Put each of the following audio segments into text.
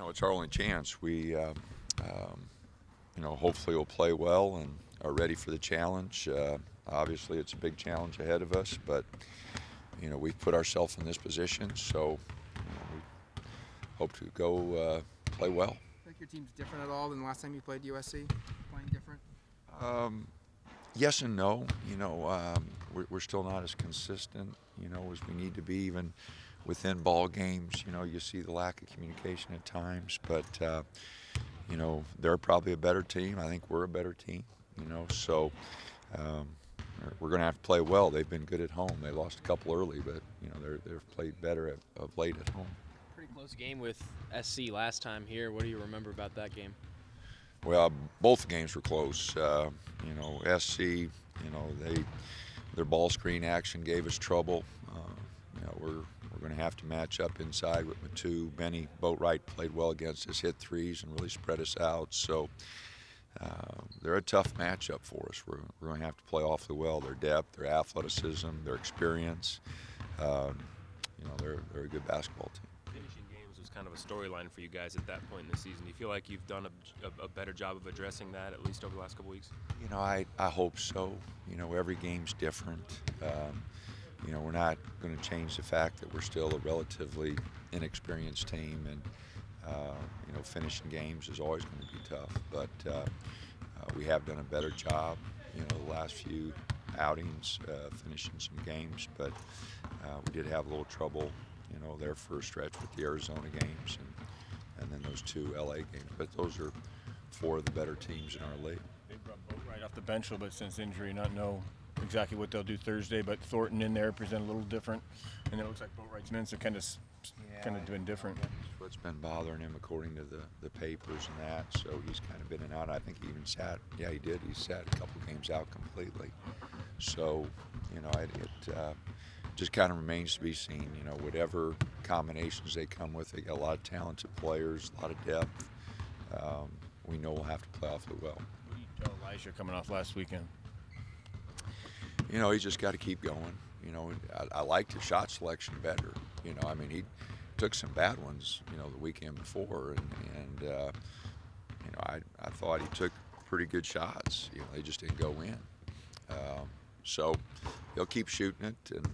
It's our only chance. Hopefully we'll play well and are ready for the challenge. Obviously, it's a big challenge ahead of us, but we've put ourselves in this position, so we hope to go play well. Think your team's different at all than the last time you played USC? Playing different? Yes and no. We're still not as consistent, as we need to be, even within ball games. You see the lack of communication at times, but they're probably a better team. I think we're a better team. So we're going to have to play well. They've been good at home. They lost a couple early, but they've played better of late at home. Pretty close game with SC last time here. What do you remember about that game? Well, both games were close. SC, their ball screen action gave us trouble. We're going to have to match up inside with Matu. Benny Boatwright played well against us, hit threes, and really spread us out. So they're a tough matchup for us. We're going to have to play awfully well. Their depth, their athleticism, their experience. They're a good basketball team. Finishing games was kind of a storyline for you guys at that point in the season. Do you feel like you've done a better job of addressing that, at least over the last couple weeks? I hope so. Every game's different. We're not going to change the fact that we're still a relatively inexperienced team, and finishing games is always going to be tough. But we have done a better job, the last few outings, finishing some games. But we did have a little trouble, there for a stretch with the Arizona games and then those two LA games. But those are four of the better teams in our league. They brought Boatwright off the bench a little bit since injury, not know exactly what they'll do Thursday, but Thornton in there present a little different, and it looks like Boatwright's minutes are kind of doing different. What's been bothering him, according to the papers and that, so he's kind of been in and out. I think he even sat. Yeah, he did. He sat a couple games out completely. So, it just kind of remains to be seen. Whatever combinations they come with, they got a lot of talented players, a lot of depth. We know we'll have to play awfully well. What do you tell Elijah coming off last weekend? He's just got to keep going. I liked his shot selection better. He took some bad ones, the weekend before, and I thought he took pretty good shots. They just didn't go in. So he'll keep shooting it, and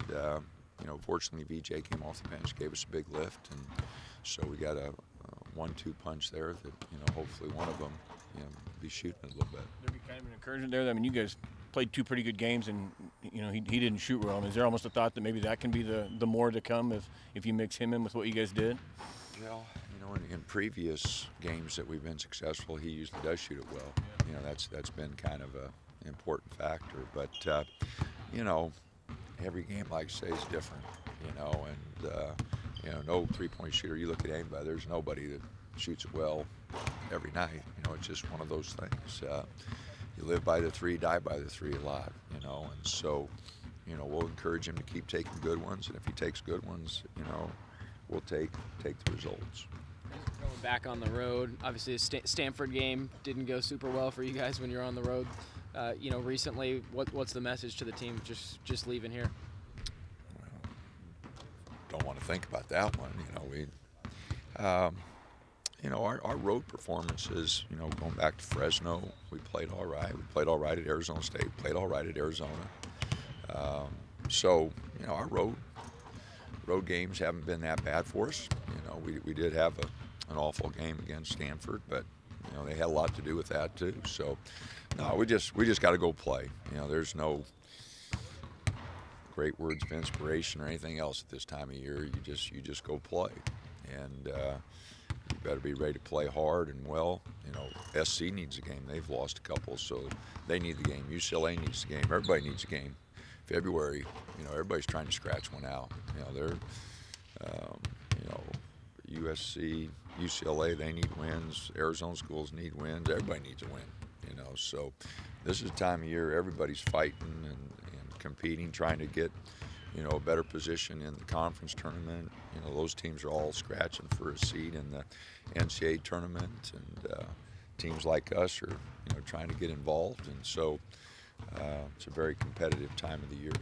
fortunately VJ came off the bench, gave us a big lift, and so we got a 1-2 punch there that hopefully one of them be shooting a little bit. There'd be kind of an encouragement there. You guys played two pretty good games, and he didn't shoot well. And is there almost a thought that maybe that can be the more to come if you mix him in with what you guys did? Well, in previous games that we've been successful, he usually does shoot it well. Yeah. That's been kind of an important factor. But every game, like I say, is different. No three-point shooter. You look at anybody, there's nobody that shoots it well every night. It's just one of those things. You live by the three, die by the three a lot, and so, we'll encourage him to keep taking good ones, and if he takes good ones, we'll take the results. Going back on the road, obviously the Stanford game didn't go super well for you guys when you're on the road. Recently, what's the message to the team just leaving here? Well, don't want to think about that one. Our road performances, going back to Fresno, we played all right. We played all right at Arizona State, played all right at Arizona. So, our road games haven't been that bad for us. We did have an awful game against Stanford, but, they had a lot to do with that too. So, no, we just got to go play. There's no great words of inspiration or anything else at this time of year. You just go play. And, you better be ready to play hard and well. SC needs a game. They've lost a couple, so they need the game. UCLA needs the game. Everybody needs a game. February, everybody's trying to scratch one out. They're, USC, UCLA, they need wins. Arizona schools need wins. Everybody needs a win. So this is the time of year everybody's fighting and competing, trying to get a better position in the conference tournament. Those teams are all scratching for a seat in the NCAA tournament, and teams like us are, trying to get involved. And so it's a very competitive time of the year.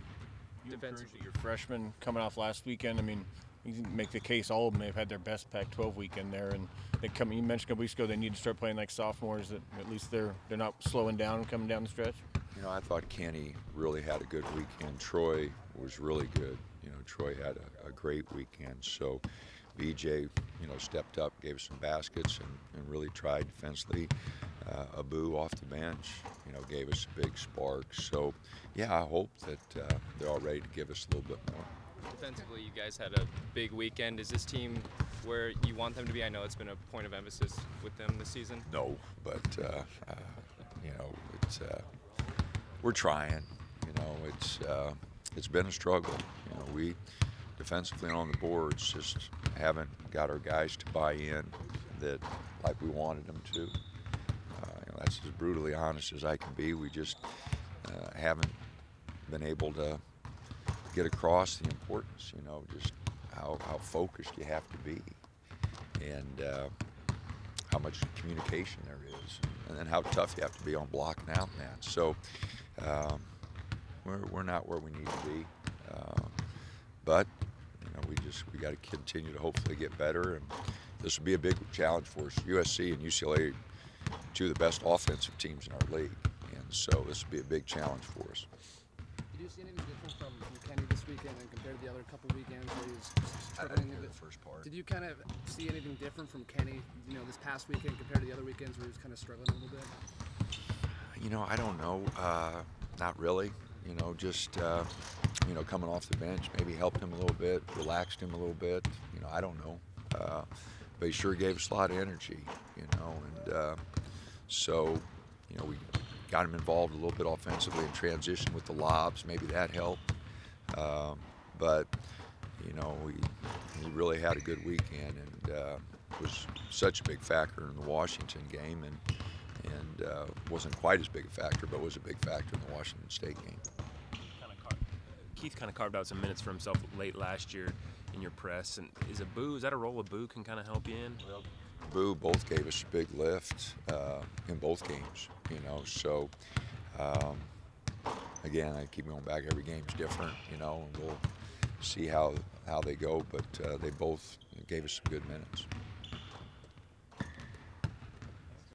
You encouraged that your freshmen coming off last weekend. you can make the case all of them may have had their best Pac-12 weekend there, and you mentioned a couple weeks ago they need to start playing like sophomores. That at least they're not slowing down and coming down the stretch. You know, I thought Kenny really had a good weekend. Troy was really good. You know, Troy had a great weekend. So BJ, you know, stepped up, gave us some baskets, and really tried defensively. Abu off the bench, you know, gave us a big spark. So, yeah, I hope that they're all ready to give us a little bit more. Defensively, you guys had a big weekend. Is this team where you want them to be? I know it's been a point of emphasis with them this season. No, but you know, it's we're trying. You know, it's been a struggle. You know, we defensively on the boards just haven't got our guys to buy in that like we wanted them to. You know, that's as brutally honest as I can be. We just haven't been able to get across the importance, you know, just how focused you have to be, and how much communication there is, and then how tough you have to be on blocking out in that. So we're not where we need to be, but you know, we got to continue to hopefully get better, and this will be a big challenge for us. USC and UCLA, two of the best offensive teams in our league, and so this will be a big challenge for us. Did you see anything different from Kenny this weekend and compared to the other couple weekends where he was I struggling didn't a hear bit? the first part. Did you kind of see anything different from Kenny, you know, this past weekend compared to the other weekends where he was kind of struggling a little bit? You know, I don't know. Not really. You know, just you know, coming off the bench maybe helped him a little bit, relaxed him a little bit. You know, I don't know. But he sure gave us a lot of energy. You know, and so you know, we got him involved a little bit offensively in transition with the lobs. Maybe that helped. But you know, he really had a good weekend, and was such a big factor in the Washington game, and wasn't quite as big a factor, but was a big factor in the Washington State game. Keith kind of carved out some minutes for himself late last year in your press. And is that a role Abu can kind of help you in? Well, Boo both gave us a big lift in both games, you know. So again, I keep going back. Every game's different, you know, and we'll see how they go. But they both gave us some good minutes.